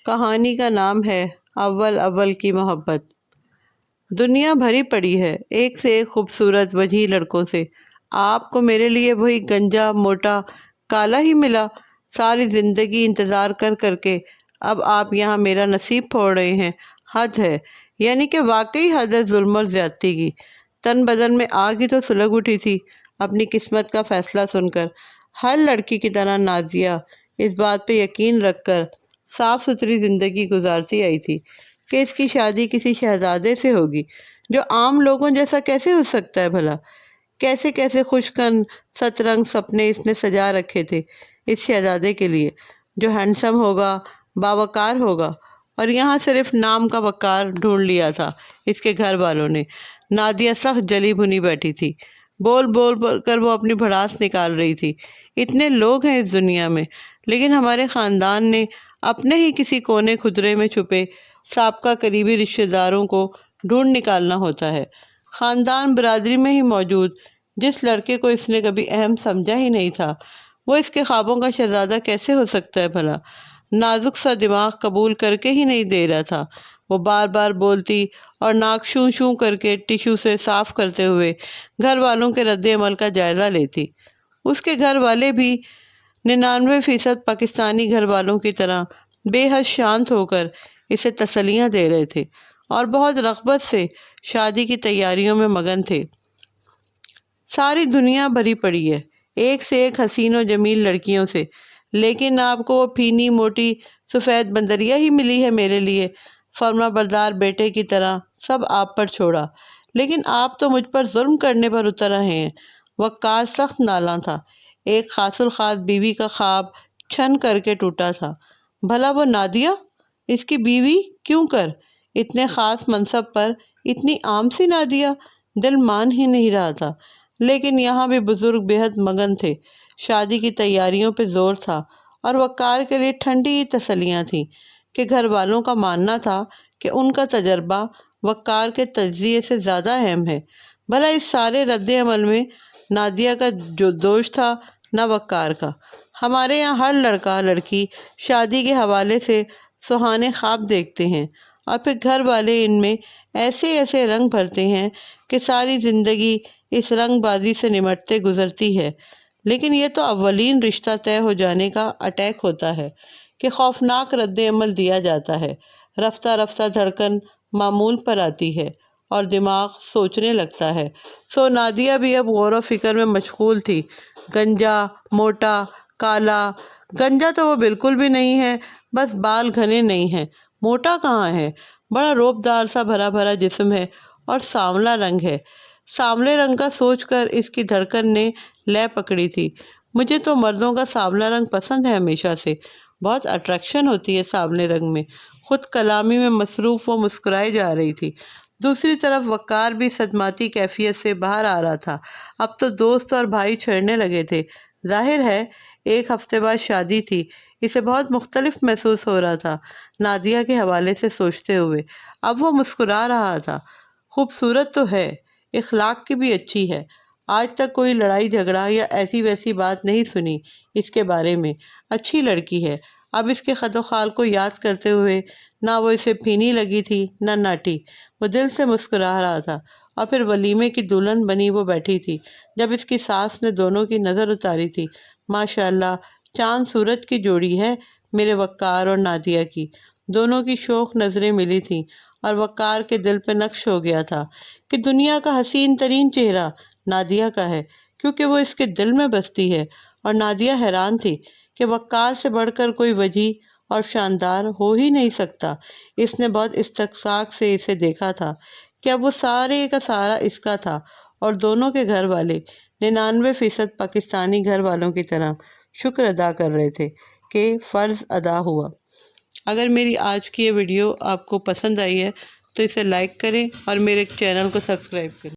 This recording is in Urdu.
کہانی کا نام ہے اول اول کی محبت۔ دنیا بھری پڑی ہے ایک سے ایک خوبصورت وجیح لڑکوں سے۔ آپ کو میرے لیے وہی گنجا موٹا کالا ہی ملا؟ ساری زندگی انتظار کر کر کے اب آپ یہاں میرا نصیب پھوڑ رہے ہیں؟ حد ہے، یعنی کہ واقعی حد ہے ظلم اور زیادتی کی۔ تن بدن میں آگ ہی تو سلگ اٹھی تھی اپنی قسمت کا فیصلہ سن کر۔ ہر لڑکی کی طرح نازیہ اس بات پہ یقین رکھ کر صاف ستھری زندگی گزارتی آئی تھی کہ اس کی شادی کسی شہزادے سے ہوگی، جو عام لوگوں جیسا کیسے ہو سکتا ہے بھلا؟ کیسے کیسے خوشکن سترنگ سپنے اس نے سجا رکھے تھے اس شہزادے کے لیے، جو ہینڈسم ہوگا، باوقار ہوگا، اور یہاں صرف نام کا وقار ڈھونڈ لیا تھا اس کے گھر والوں نے۔ نادیہ سخت جلی بھنی بیٹھی تھی، بول بول کر وہ اپنی بھڑاس نکال رہی تھی۔ اتنے لوگ ہیں اس دنیا میں، لیکن ہمارے خاندان نے اپنے ہی کسی کونے خدرے میں چھپے سابقہ قریبی رشتہ داروں کو ڈھونڈ نکالنا ہوتا ہے۔ خاندان برادری میں ہی موجود جس لڑکے کو اس نے کبھی اہم سمجھا ہی نہیں تھا، وہ اس کے خوابوں کا شہزادہ کیسے ہو سکتا ہے بھلا؟ نازک سا دماغ قبول کر کے ہی نہیں دے رہا تھا۔ وہ بار بار بولتی اور ناک شوں شوں کر کے ٹیشو سے صاف کرتے ہوئے گھر والوں کے رد عمل کا جائزہ لیتی۔ اس کے گھر والے بھی 99% پاکستانی گھر والوں کی طرح بے حد شانت ہو کر اسے تسلیاں دے رہے تھے اور بہت رغبت سے شادی کی تیاریوں میں مگن تھے۔ ساری دنیا بھری پڑی ہے ایک سے ایک حسین و جمیل لڑکیوں سے، لیکن آپ کو وہ پھینی موٹی سفید بندریا ہی ملی ہے میرے لیے، فرما بردار بیٹے کی طرح سب آپ پر چھوڑا۔ لیکن آپ تو مجھ پر ظلم کرنے پر اتر رہے ہیں۔ وقار سخت نالاں تھا۔ ایک خاص الخاص بیوی کا خواب چھن کر کے ٹوٹا تھا۔ بھلا وہ نادیہ اس کی بیوی کیوں کر؟ اتنے خاص منصب پر اتنی عام سی نادیہ؟ دل مان ہی نہیں رہا تھا۔ لیکن یہاں بھی بزرگ بے حد مگن تھے، شادی کی تیاریوں پہ زور تھا، اور وقار کے لیے ٹھنڈی تسلیاں تھیں کہ گھر والوں کا ماننا تھا کہ ان کا تجربہ وقار کے تجزیے سے زیادہ اہم ہے۔ بھلا اس سارے رد عمل میں نادیہ کا جو دوش تھا نہ وقار کا۔ ہمارے یہاں ہر لڑکا لڑکی شادی کے حوالے سے سہانے خواب دیکھتے ہیں، اور پھر گھر والے ان میں ایسے ایسے رنگ بھرتے ہیں کہ ساری زندگی اس رنگ بازی سے نمٹتے گزرتی ہے۔ لیکن یہ تو اولین رشتہ طے ہو جانے کا اٹیک ہوتا ہے کہ خوفناک رد عمل دیا جاتا ہے۔ رفتہ رفتہ دھڑکن معمول پر آتی ہے اور دماغ سوچنے لگتا ہے۔ سو نادیہ بھی اب غور و فکر میں مشغول تھی۔ گنجا موٹا کالا، گنجا تو وہ بالکل بھی نہیں ہے، بس بال گھنے نہیں ہیں۔ موٹا کہاں ہے؟ بڑا روب دار سا بھرا بھرا جسم ہے اور سانولا رنگ ہے۔ سانولے رنگ کا سوچ کر اس کی دھڑکن نے لے پکڑی تھی۔ مجھے تو مردوں کا سانولا رنگ پسند ہے ہمیشہ سے، بہت اٹریکشن ہوتی ہے سانولے رنگ میں۔ خود کلامی میں مصروف وہ مسکرائے جا رہی تھی۔ دوسری طرف وقار بھی صدماتی کیفیت سے باہر آ رہا تھا۔ اب تو دوست اور بھائی چھڑنے لگے تھے۔ ظاہر ہے ایک ہفتے بعد شادی تھی، اسے بہت مختلف محسوس ہو رہا تھا نادیہ کے حوالے سے سوچتے ہوئے۔ اب وہ مسکرا رہا تھا۔ خوبصورت تو ہے، اخلاق کی بھی اچھی ہے۔ آج تک کوئی لڑائی جھگڑا یا ایسی ویسی بات نہیں سنی اس کے بارے میں۔ اچھی لڑکی ہے۔ اب اس کے خد و خال کو یاد کرتے ہوئے نہ وہ اسے پھینی لگی تھی نہ ناٹی۔ وہ دل سے مسکرا رہا تھا۔ اور پھر ولیمے کی دلہن بنی وہ بیٹھی تھی جب اس کی ساس نے دونوں کی نظر اتاری تھی۔ ماشاءاللہ چاند سورج کی جوڑی ہے میرے وقار اور نادیہ کی۔ دونوں کی شوق نظریں ملی تھیں اور وقار کے دل پہ نقش ہو گیا تھا کہ دنیا کا حسین ترین چہرہ نادیہ کا ہے، کیونکہ وہ اس کے دل میں بستی ہے۔ اور نادیہ حیران تھی کہ وقار سے بڑھ کر کوئی وجیح اور شاندار ہو ہی نہیں سکتا۔ اس نے بہت استحقاق سے اسے دیکھا تھا کہ اب وہ سارے کا سارا اس کا تھا، اور دونوں کے گھر والے 99% پاکستانی گھر والوں کی طرح شکر ادا کر رہے تھے کہ فرض ادا ہوا۔ اگر میری آج کی یہ ویڈیو آپ کو پسند آئی ہے تو اسے لائک کریں اور میرے چینل کو سبسکرائب کریں۔